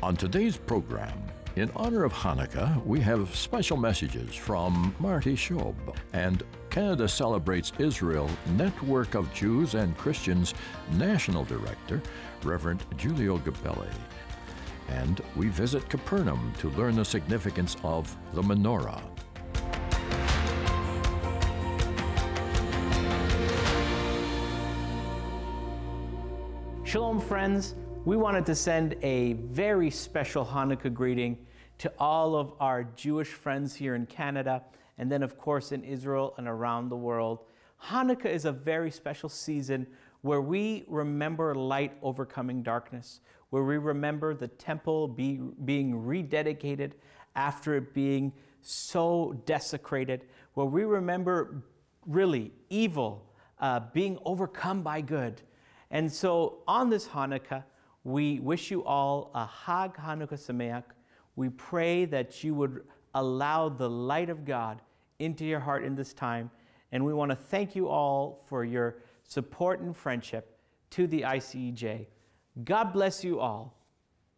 On today's program, in honor of Hanukkah, we have special messages from Marty, Shoub, and Canada Celebrates Israel Network of Jews and Christians National Director, Reverend Giulio Gabeli. And we visit Capernaum to learn the significance of the Menorah. Shalom, friends. We wanted to send a very special Hanukkah greeting to all of our Jewish friends here in Canada, and then of course in Israel and around the world. Hanukkah is a very special season where we remember light overcoming darkness, where we remember the temple being rededicated after it being so desecrated, where we remember really evil being overcome by good. And so on this Hanukkah, we wish you all a Hag Hanukkah Sameach. We pray that you would allow the light of God into your heart in this time. And we want to thank you all for your support and friendship to the ICEJ. God bless you all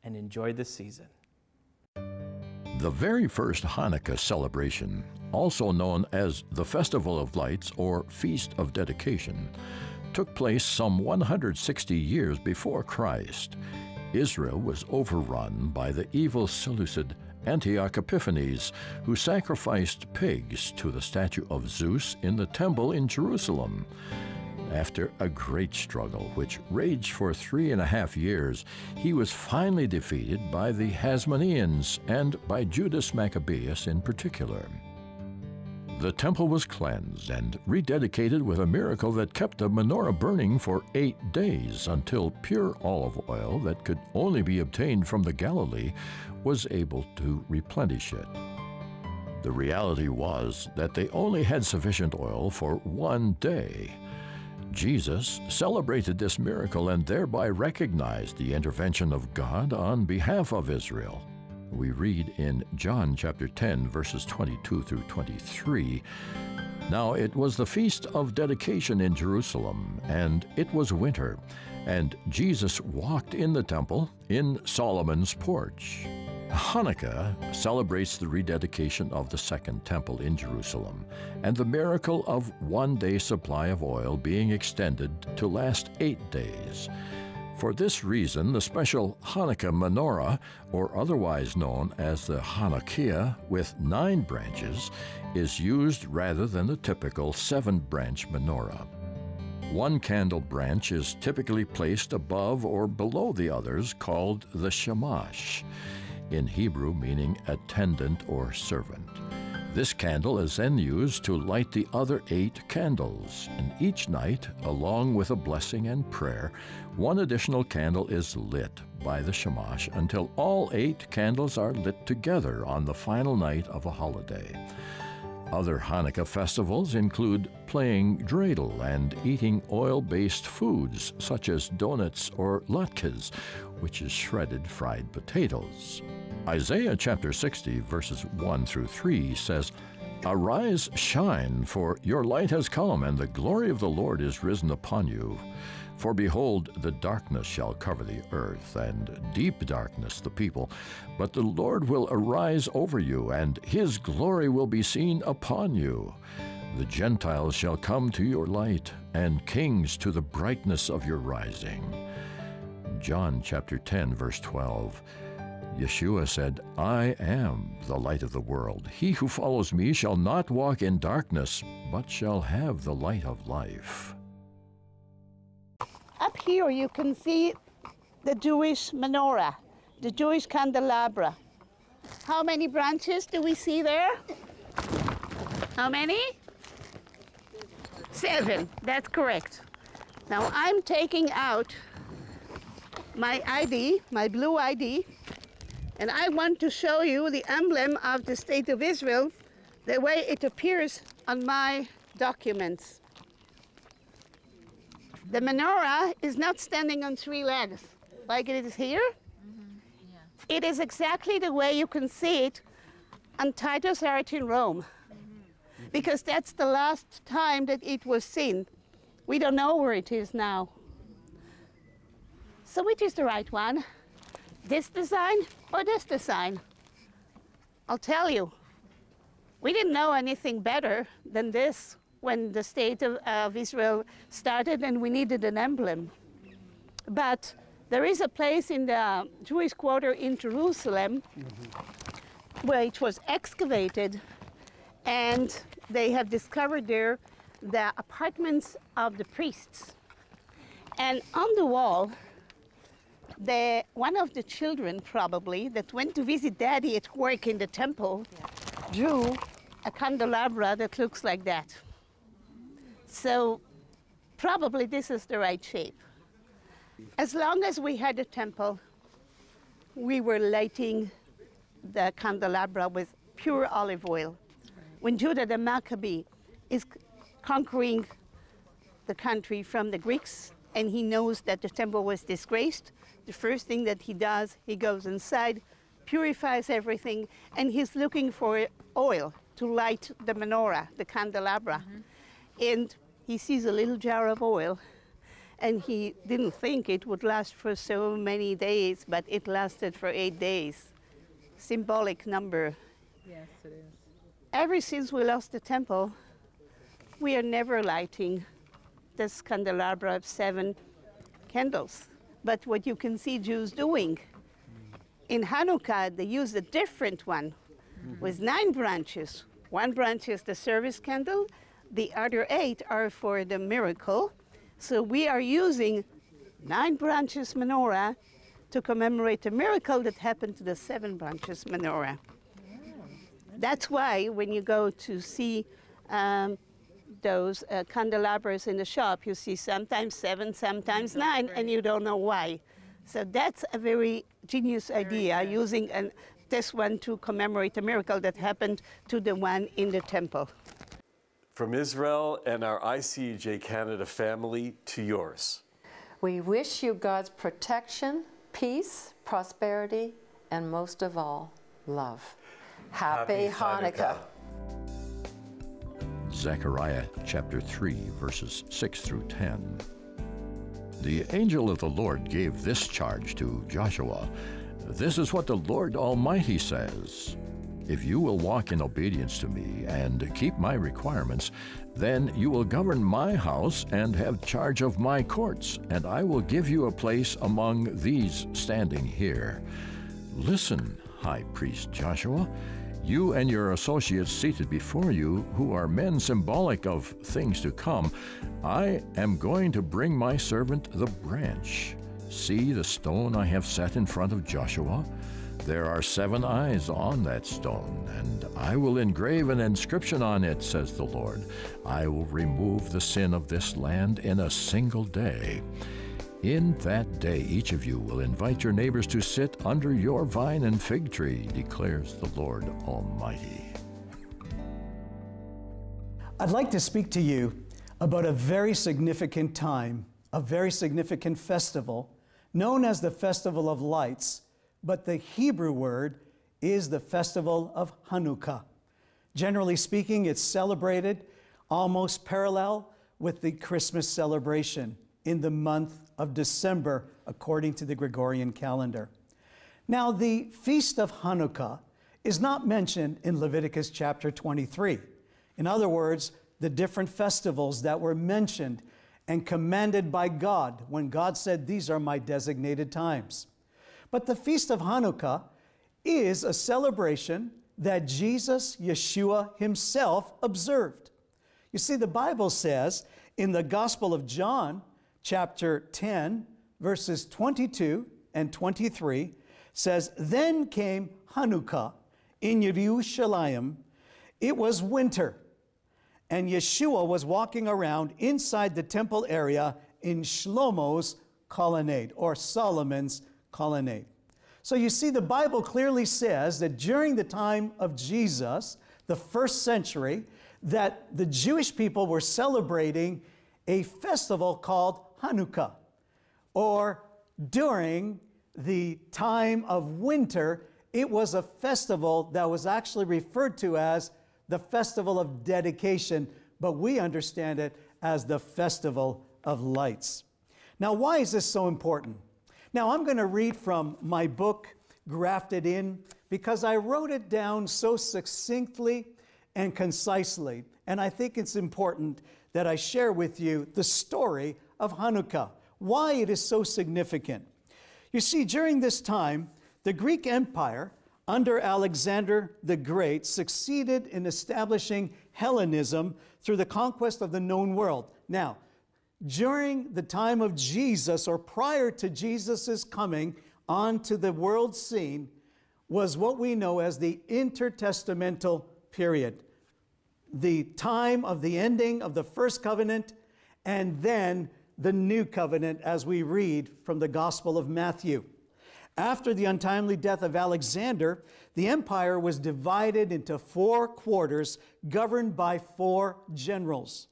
and enjoy this season. The very first Hanukkah celebration, also known as the Festival of Lights or Feast of Dedication, took place some 160 years before Christ. Israel was overrun by the evil Seleucid Antioch Epiphanes, who sacrificed pigs to the statue of Zeus in the temple in Jerusalem. After a great struggle, which raged for 3.5 years, he was finally defeated by the Hasmoneans and by Judas Maccabeus in particular. The temple was cleansed and rededicated with a miracle that kept the menorah burning for 8 days until pure olive oil that could only be obtained from the Galilee was able to replenish it. The reality was that they only had sufficient oil for 1 day. Jesus celebrated this miracle and thereby recognized the intervention of God on behalf of Israel. We read in John chapter 10, verses 22 through 23, "Now it was the feast of dedication in Jerusalem, and it was winter, and Jesus walked in the temple in Solomon's porch." Hanukkah celebrates the rededication of the Second Temple in Jerusalem and the miracle of 1 day supply of oil being extended to last 8 days. For this reason, the special Hanukkah menorah, or otherwise known as the Hanukkah with 9 branches, is used rather than the typical 7-branch menorah. One candle branch is typically placed above or below the others, called the shamash, in Hebrew meaning attendant or servant. This candle is then used to light the other 8 candles, and each night, along with a blessing and prayer, 1 additional candle is lit by the shamash until all 8 candles are lit together on the final night of a holiday. Other Hanukkah festivals include playing dreidel and eating oil-based foods such as donuts or latkes, which is shredded fried potatoes. Isaiah chapter 60, verses 1 through 3 says, "Arise, shine, for your light has come, and the glory of the Lord is risen upon you. For behold, the darkness shall cover the earth, and deep darkness the people. But the Lord will arise over you, and his glory will be seen upon you. The Gentiles shall come to your light, and kings to the brightness of your rising." John chapter 10, verse 12. Yeshua said, "I am the light of the world. He who follows me shall not walk in darkness, but shall have the light of life." Up here you can see the Jewish menorah, the Jewish candelabra. How many branches do we see there? How many? 7, that's correct. Now I'm taking out my ID, my blue ID, and I want to show you the emblem of the State of Israel, the way it appears on my documents. The menorah is not standing on 3 legs like it is here. It is exactly the way you can see it on Titus Art in Rome, because that's the last time that it was seen. We don't know where it is now. So which is the right one? this design or this design? I'll tell you, we didn't know anything better than this when the state of Israel started and we needed an emblem. But there is a place in the Jewish quarter in Jerusalem where it was excavated, and they have discovered there the apartments of the priests. And on the wall, one of the children probably that went to visit daddy at work in the temple drew a candelabra that looks like that. So probably this is the right shape. As long as we had a temple, we were lighting the candelabra with pure olive oil. When Judah the Maccabee is conquering the country from the Greeks, and he knows that the temple was disgraced, the first thing that he does, he goes inside, purifies everything, and he's looking for oil to light the menorah, the candelabra. And he sees a little jar of oil, and he didn't think it would last for so many days, but it lasted for 8 days. Symbolic number. Yes, it is. Ever since we lost the temple, we are never lighting this candelabra of 7 candles. But what you can see Jews doing, in Hanukkah, they use a different one with 9 branches. 1 branch is the service candle, the other 8 are for the miracle. So we are using 9 branches menorah to commemorate the miracle that happened to the 7 branches menorah. That's why when you go to see those candelabras in the shop, you see sometimes 7, sometimes 9, and you don't know why. So that's a very genius idea, using this one to commemorate a miracle that happened to the one in the temple. From Israel and our ICEJ Canada family to yours. We wish you God's protection, peace, prosperity, and most of all, love. Happy Hanukkah. Zechariah chapter 3, verses 6 through 10. The angel of the Lord gave this charge to Joshua. This is what the Lord Almighty says. If you will walk in obedience to me and keep my requirements, then you will govern my house and have charge of my courts, and I will give you a place among these standing here. Listen, High Priest Joshua, you and your associates seated before you, who are men symbolic of things to come, I am going to bring my servant the branch. See the stone I have set in front of Joshua? There are 7 eyes on that stone, and I will engrave an inscription on it, says the Lord. I will remove the sin of this land in a single day. In that day, each of you will invite your neighbors to sit under your vine and fig tree, declares the Lord Almighty. I'd like to speak to you about a very significant time, a very significant festival, known as the Festival of Lights, but the Hebrew word is the Festival of Hanukkah. Generally speaking, it's celebrated almost parallel with the Christmas celebration in the month of December, according to the Gregorian calendar. Now, the Feast of Hanukkah is not mentioned in Leviticus chapter 23. In other words, the different festivals that were mentioned and commanded by God when God said, "These are my designated times." But the Feast of Hanukkah is a celebration that Jesus, Yeshua himself, observed. You see, the Bible says in the Gospel of John, chapter 10, verses 22 and 23, says, "Then came Hanukkah in Yerushalayim. It was winter, and Yeshua was walking around inside the temple area in Shlomo's colonnade, or Solomon's colonnade." So you see, the Bible clearly says that during the time of Jesus, the 1st century, that the Jewish people were celebrating a festival called Hanukkah, or during the time of winter, it was a festival that was actually referred to as the Festival of Dedication, but we understand it as the Festival of Lights. Now, why is this so important? Now, I'm going to read from my book, Grafted In, because I wrote it down so succinctly and concisely. And I think it's important that I share with you the story of Hanukkah, why it is so significant. You see, during this time, the Greek Empire, under Alexander the Great, succeeded in establishing Hellenism through the conquest of the known world. Now, during the time of Jesus, or prior to Jesus' coming onto the world scene, was what we know as the intertestamental period. The time of the ending of the first covenant, and then the new covenant as we read from the Gospel of Matthew. After the untimely death of Alexander, the empire was divided into 4 quarters governed by 4 generals.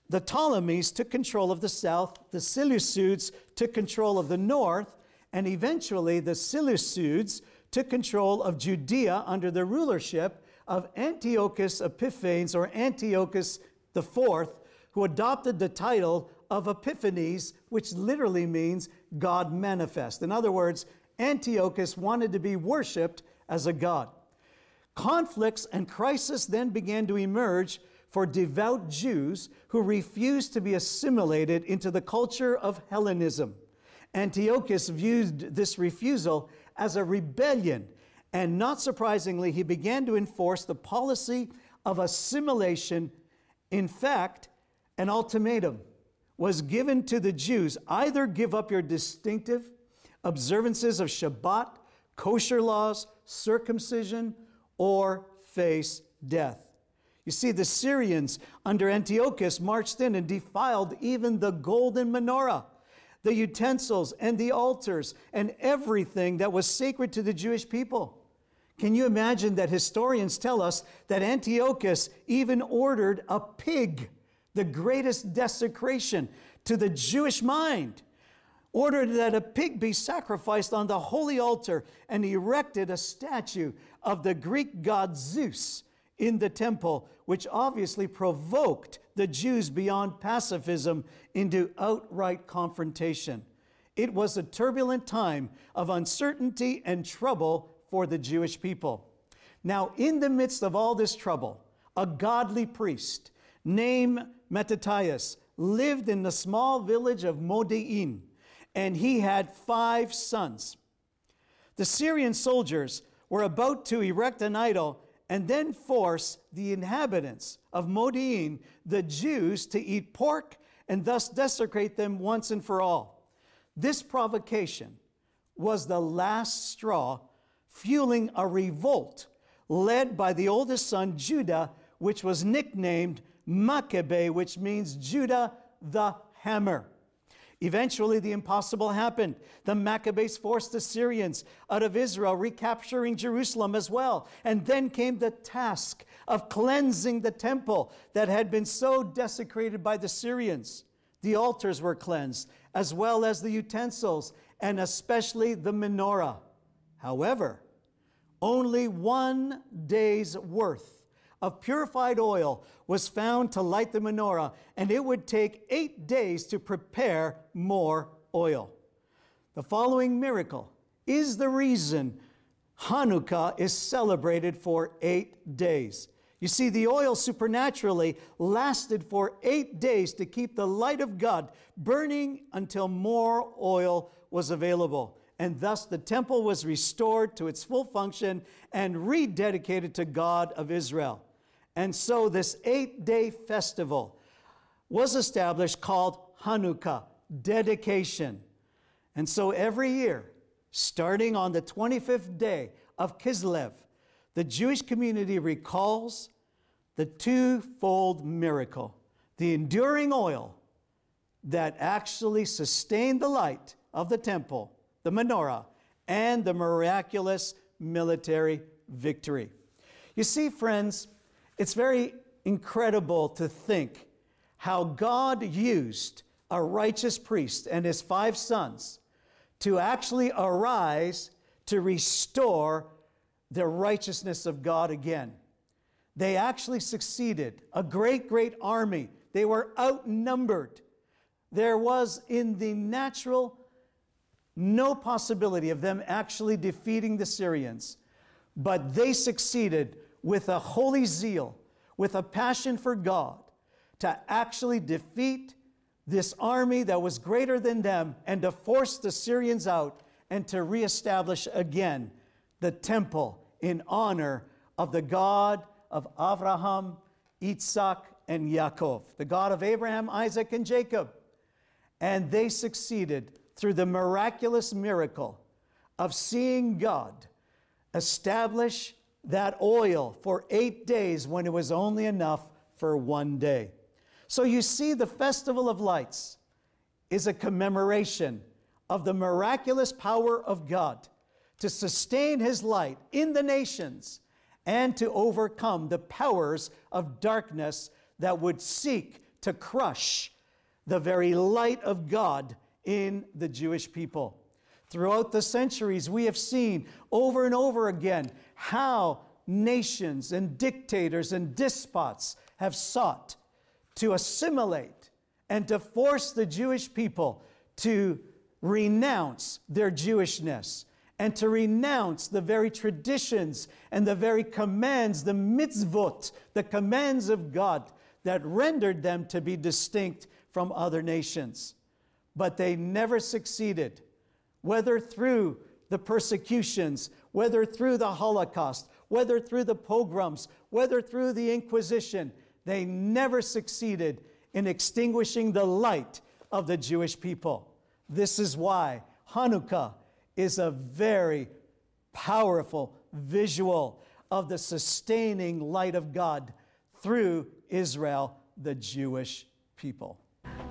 The Ptolemies took control of the south, the Seleucids took control of the north, and eventually the Seleucids took control of Judea under the rulership of Antiochus Epiphanes, or Antiochus IV, who adopted the title of Epiphanes, which literally means God manifest. In other words, Antiochus wanted to be worshipped as a god. Conflicts and crises then began to emerge for devout Jews who refused to be assimilated into the culture of Hellenism. Antiochus viewed this refusal as a rebellion, and not surprisingly, he began to enforce the policy of assimilation. In fact, an ultimatum was given to the Jews: either give up your distinctive observances of Shabbat, kosher laws, circumcision, or face death. You see, the Syrians under Antiochus marched in and defiled even the golden menorah, the utensils and the altars, and everything that was sacred to the Jewish people. Can you imagine that historians tell us that Antiochus even ordered a pig, the greatest desecration to the Jewish mind, ordered that a pig be sacrificed on the holy altar, and erected a statue of the Greek god Zeus in the temple, which obviously provoked the Jews beyond pacifism into outright confrontation. It was a turbulent time of uncertainty and trouble for the Jewish people. Now, in the midst of all this trouble, a godly priest named Mattathias lived in the small village of Modi'in, and he had 5 sons. The Syrian soldiers were about to erect an idol and then force the inhabitants of Modi'in, the Jews, to eat pork and thus desecrate them once and for all. This provocation was the last straw, fueling a revolt led by the oldest son, Judah, which was nicknamed Maccabee, which means Judah the Hammer. Eventually, the impossible happened. The Maccabees forced the Syrians out of Israel, recapturing Jerusalem as well. And then came the task of cleansing the temple that had been so desecrated by the Syrians. The altars were cleansed, as well as the utensils, and especially the menorah. However, only 1 day's worth of purified oil was found to light the menorah, and it would take 8 days to prepare more oil. The following miracle is the reason Hanukkah is celebrated for 8 days. You see, the oil supernaturally lasted for 8 days to keep the light of God burning until more oil was available. And thus the temple was restored to its full function and rededicated to God of Israel. And so this 8-day festival was established, called Hanukkah, dedication. And so every year, starting on the 25th day of Kislev, the Jewish community recalls the twofold miracle: the enduring oil that actually sustained the light of the temple, the menorah, and the miraculous military victory. You see, friends, it's very incredible to think how God used a righteous priest and his 5 sons to actually arise to restore the righteousness of God again. They actually succeeded. A great, great army. They were outnumbered. There was, in the natural no possibility of them actually defeating the Syrians. But they succeeded with a holy zeal, with a passion for God, to actually defeat this army that was greater than them and to force the Syrians out and to reestablish again the temple in honor of the God of Abraham, Isaac, and Yaakov, the God of Abraham, Isaac, and Jacob. And they succeeded through the miraculous miracle of seeing God establish that oil for 8 days when it was only enough for 1 day. So you see, the Festival of Lights is a commemoration of the miraculous power of God to sustain His light in the nations and to overcome the powers of darkness that would seek to crush the very light of God in the Jewish people. Throughout the centuries, we have seen over and over again how nations and dictators and despots have sought to assimilate and to force the Jewish people to renounce their Jewishness and to renounce the very traditions and the very commands, the mitzvot, the commands of God that rendered them to be distinct from other nations. But they never succeeded, whether through the persecutions, whether through the Holocaust, whether through the pogroms, whether through the Inquisition. They never succeeded in extinguishing the light of the Jewish people. This is why Hanukkah is a very powerful visual of the sustaining light of God through Israel, the Jewish people.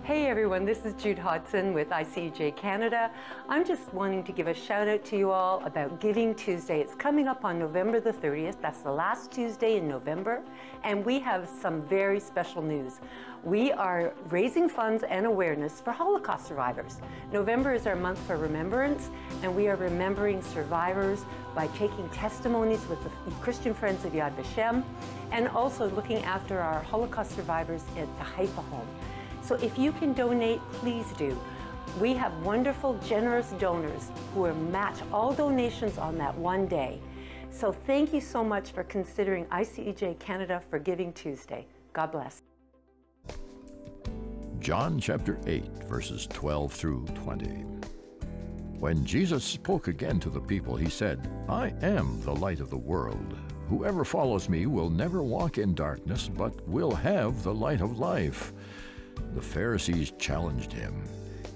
Hey everyone, this is Jude Hodson with ICEJ Canada. I'm just wanting to give a shout out to you all about Giving Tuesday. It's coming up on November the 30th. That's the last Tuesday in November. And we have some very special news. We are raising funds and awareness for Holocaust survivors. November is our month for remembrance, and we are remembering survivors by taking testimonies with the Christian Friends of Yad Vashem, and also looking after our Holocaust survivors at the Haifa home. So if you can donate, please do. We have wonderful, generous donors who will match all donations on that one day. So thank you so much for considering ICEJ Canada for Giving Tuesday. God bless. John chapter 8, verses 12 through 20. When Jesus spoke again to the people, he said, I am the light of the world. Whoever follows me will never walk in darkness, but will have the light of life. The Pharisees challenged him.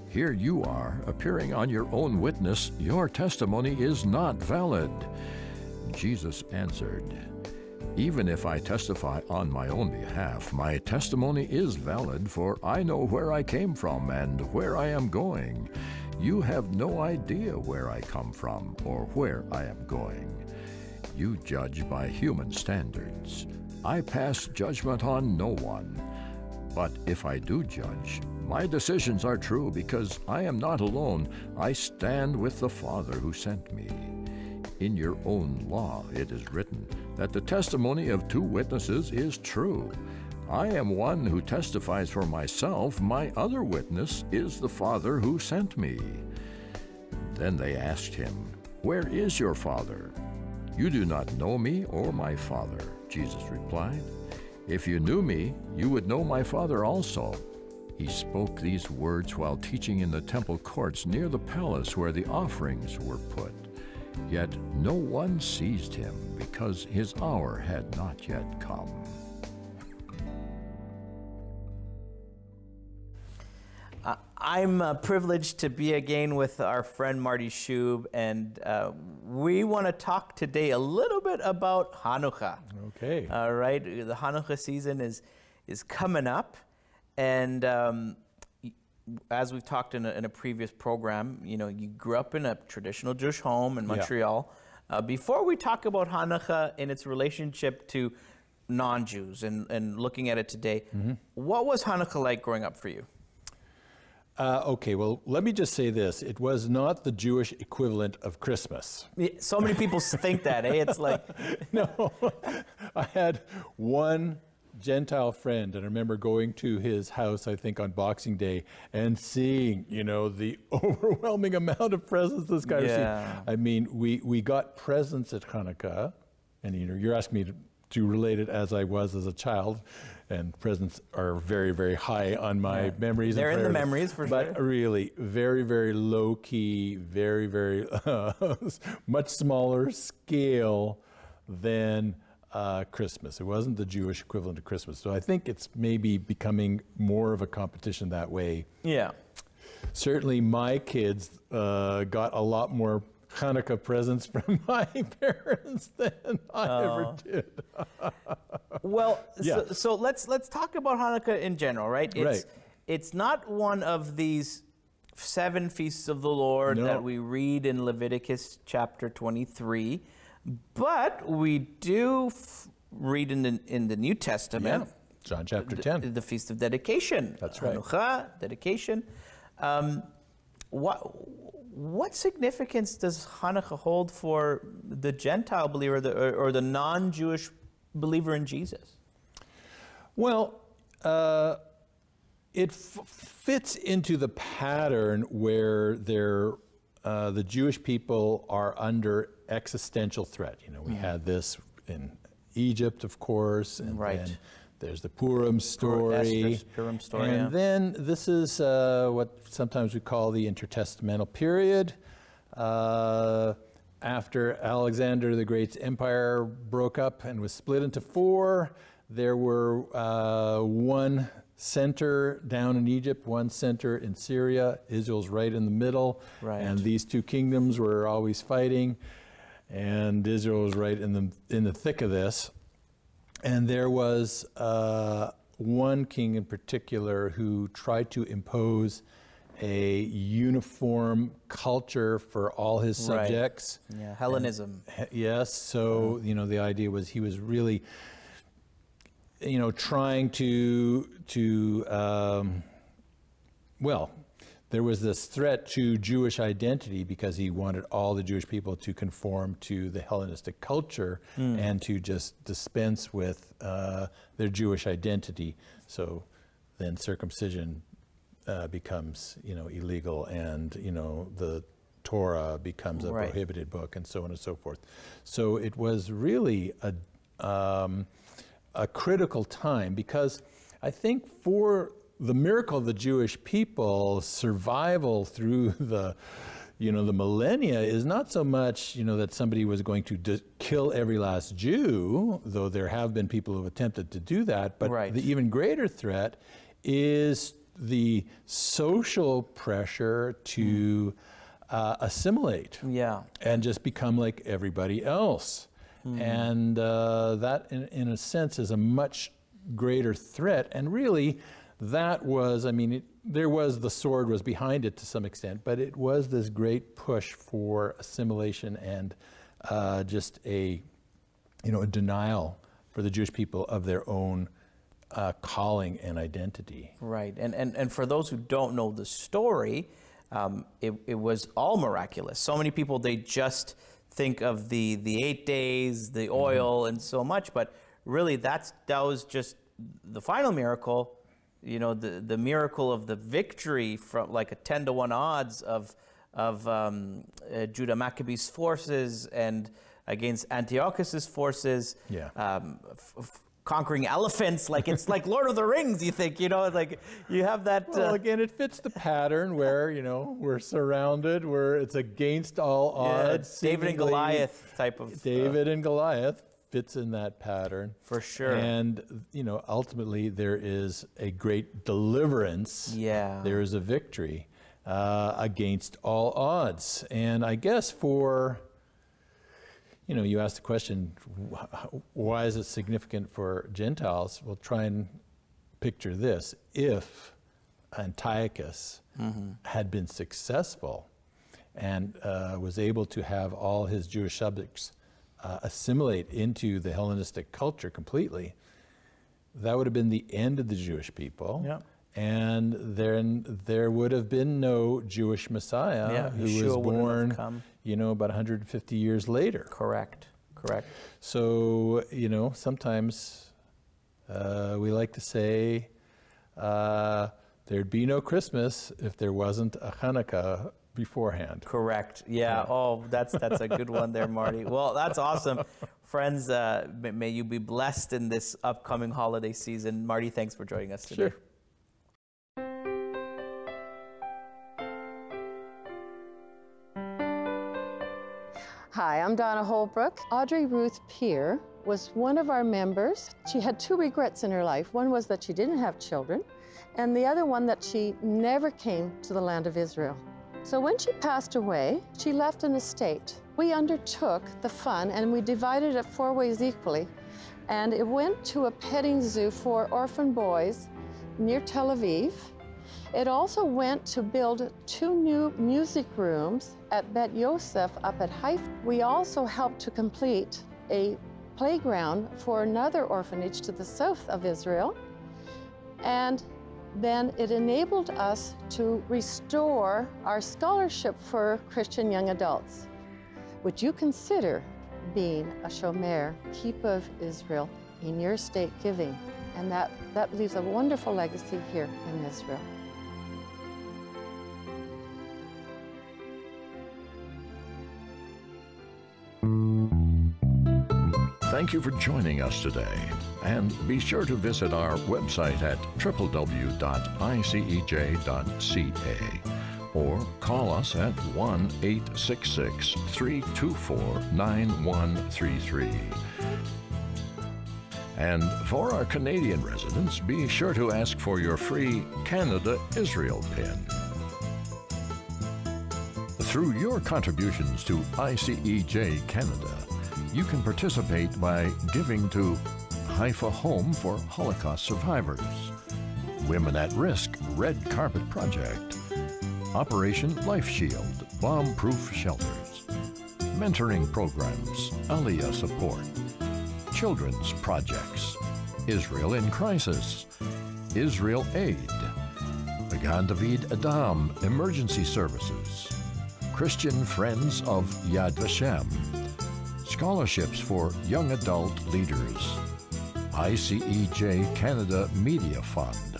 Here you are, appearing on your own witness. Your testimony is not valid. Jesus answered, Even if I testify on my own behalf, my testimony is valid, for I know where I came from and where I am going. You have no idea where I come from or where I am going. You judge by human standards. I pass judgment on no one. But if I do judge, my decisions are true because I am not alone. I stand with the Father who sent me. In your own law it is written that the testimony of two witnesses is true. I am one who testifies for myself. My other witness is the Father who sent me. Then they asked him, Where is your Father? You do not know me or my Father, Jesus replied. If you knew me, you would know my Father also. He spoke these words while teaching in the temple courts near the palace where the offerings were put. Yet no one seized him because his hour had not yet come. I'm privileged to be again with our friend Marty Shoub, and we want to talk today a little bit about Hanukkah. Okay. All right, the Hanukkah season is coming up, and as we've talked in a previous program, you know, you grew up in a traditional Jewish home in Montreal. Yeah. Before we talk about Hanukkah and its relationship to non-Jews and looking at it today, what was Hanukkah like growing up for you? Okay, well, let me just say this. It was not the Jewish equivalent of Christmas. So many people think that, eh? It's like... No, I had one Gentile friend, and I remember going to his house, I think on Boxing Day, and seeing, you know, the overwhelming amount of presents this guy received. I mean, we got presents at Hanukkah, and you know, you're asking me to relate it as I was as a child, and presents are very, very high on my memories. They're in the memories for sure. But really, very, very low key, very, very much smaller scale than Christmas. It wasn't the Jewish equivalent of Christmas. So I think it's maybe becoming more of a competition that way. Yeah. Certainly my kids got a lot more Hanukkah presents from my parents than I ever did. Well, so let's talk about Hanukkah in general, right? It's not one of these 7 feasts of the Lord that we read in Leviticus chapter 23, but we do read in the New Testament. John chapter 10. The Feast of Dedication. That's right. Hanukkah, dedication. What significance does Hanukkah hold for the Gentile believer or the non-Jewish believer in Jesus? Well, it fits into the pattern where the Jewish people are under existential threat. You know, we had this in Egypt, of course, and then there's the Purim story. Purim story, and then this is what sometimes we call the intertestamental period. After Alexander the Great's empire broke up and was split into 4, there were one center down in Egypt, one center in Syria. Israel's right in the middle, and these 2 kingdoms were always fighting, and Israel was right in the thick of this. And there was one king in particular who tried to impose a uniform culture for all his subjects. Yeah, Hellenism. Yes, so you know, the idea was he was really, you know, trying to well, there was this threat to Jewish identity because he wanted all the Jewish people to conform to the Hellenistic culture and to just dispense with their Jewish identity. So then circumcision becomes, you know, illegal, and, you know, the Torah becomes a prohibited book, and so on and so forth. So it was really a critical time, because I think for the miracle of the Jewish people's survival through the, you know, the millennia is not so much, you know, that somebody was going to kill every last Jew, though there have been people who have attempted to do that, but the even greater threat is the social pressure to assimilate and just become like everybody else. And that, in a sense, is a much greater threat. And really, that was, I mean, the sword was behind it to some extent, but it was this great push for assimilation and just a denial for the Jewish people of their own calling and identity. Right, and for those who don't know the story, it was all miraculous. So many people, they just think of the 8 days, the oil, and so much, but really that was just the final miracle. You know, the miracle of the victory from like a 10-to-1 odds of Judah Maccabee's forces and against Antiochus's forces. Conquering elephants, like it's like Lord of the Rings, you think, you know, like you have that. Well, again, it fits the pattern where, you know, we're surrounded, where it's against all odds. David and Goliath type of. David and Goliath fits in that pattern. For sure. And, you know, ultimately there is a great deliverance. There is a victory against all odds. And I guess for, you know, you asked the question, why is it significant for Gentiles? Well, try and picture this. If Antiochus had been successful and was able to have all his Jewish subjects assimilate into the Hellenistic culture completely, that would have been the end of the Jewish people. And then there would have been no Jewish Messiah who was born, you know, about 150 years later. Correct. So, you know, sometimes we like to say there'd be no Christmas if there wasn't a Hanukkah beforehand. Correct. Yeah. Oh, that's a good one there, Marty. Well, that's awesome. Friends, may you be blessed in this upcoming holiday season. Marty, thanks for joining us today. Sure. Hi, I'm Donna Holbrook. Audrey Ruth Peer was one of our members. She had two regrets in her life. One was that she didn't have children, and the other one that she never came to the land of Israel. So when she passed away, she left an estate. We undertook the fund and we divided it 4 ways equally. And it went to a petting zoo for orphan boys near Tel Aviv. It also went to build 2 new music rooms at Bet Yosef up at Haifa. We also helped to complete a playground for another orphanage to the south of Israel. And then it enabled us to restore our scholarship for Christian young adults. Would you consider being a shomer, keeper of Israel, in your state giving? And that leaves a wonderful legacy here in Israel. Thank you for joining us today, and be sure to visit our website at www.icej.ca or call us at 1-866-324-9133. And for our Canadian residents, be sure to ask for your free Canada-Israel pin. Through your contributions to ICEJ Canada, you can participate by giving to Haifa Home for Holocaust Survivors, Women at Risk Red Carpet Project, Operation Life Shield Bomb-Proof Shelters, Mentoring Programs, Aliyah Support, Children's Projects, Israel in Crisis, Israel Aid, Magan David Adam Emergency Services, Christian Friends of Yad Vashem, Scholarships for Young Adult Leaders, ICEJ Canada Media Fund,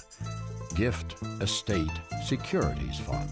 Gift Estate Securities Fund.